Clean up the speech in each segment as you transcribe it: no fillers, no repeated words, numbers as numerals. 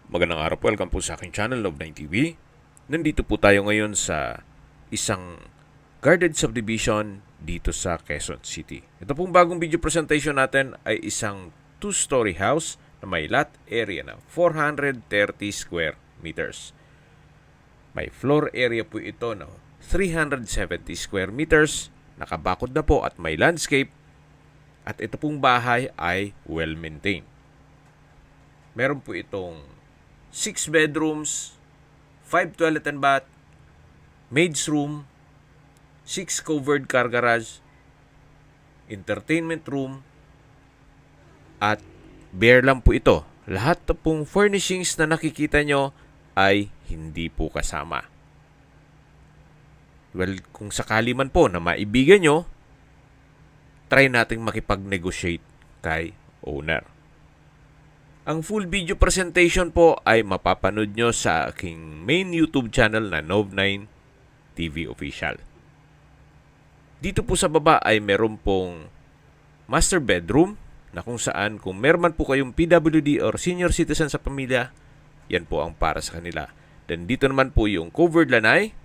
Magandang araw po, welcome po sa aking channel, Love9 TV. Nandito po tayo ngayon sa isang guarded subdivision dito sa Quezon City. Ito pong bagong video presentation natin ay isang 2-story house na may lot area na 430 square meters. May floor area po ito na 370 square meters, nakabakod na po at may landscape, at ito pong bahay ay well-maintained. Meron po itong 6 bedrooms, 5 toilet and bath, maid's room, 6 covered car garage, entertainment room, at bare lang po ito. Lahat na pong furnishings na nakikita nyo ay hindi po kasama. Well, kung sakali man po na maibigan nyo, try nating makipag-negotiate kay owner. Ang full video presentation po ay mapapanood nyo sa aking main YouTube channel na Love9 TV Official. Dito po sa baba ay meron pong master bedroom na kung saan kung meron man po kayong PWD or senior citizen sa pamilya, yan po ang para sa kanila. Then dito naman po yung covered lanai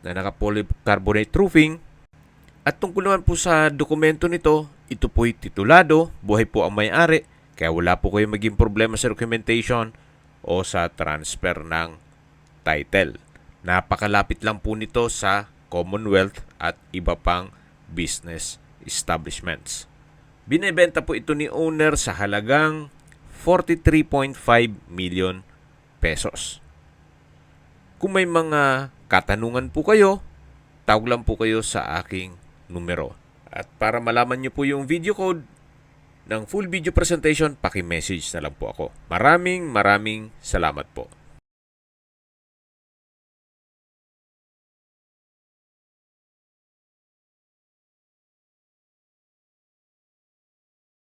na naka-polycarbonate roofing. At tungkol naman po sa dokumento nito, ito po'y titulado, buhay po ang may-ari, kaya wala po kayong maging problema sa documentation o sa transfer ng title. Napakalapit lang po nito sa Commonwealth at iba pang business establishments. Binebenta po ito ni owner sa halagang 43.5 million pesos. Kung may mga katanungan po kayo, tawag lang po kayo sa aking numero. At para malaman nyo po yung video code ng full video presentation, paki-message na lang po ako. Maraming salamat po.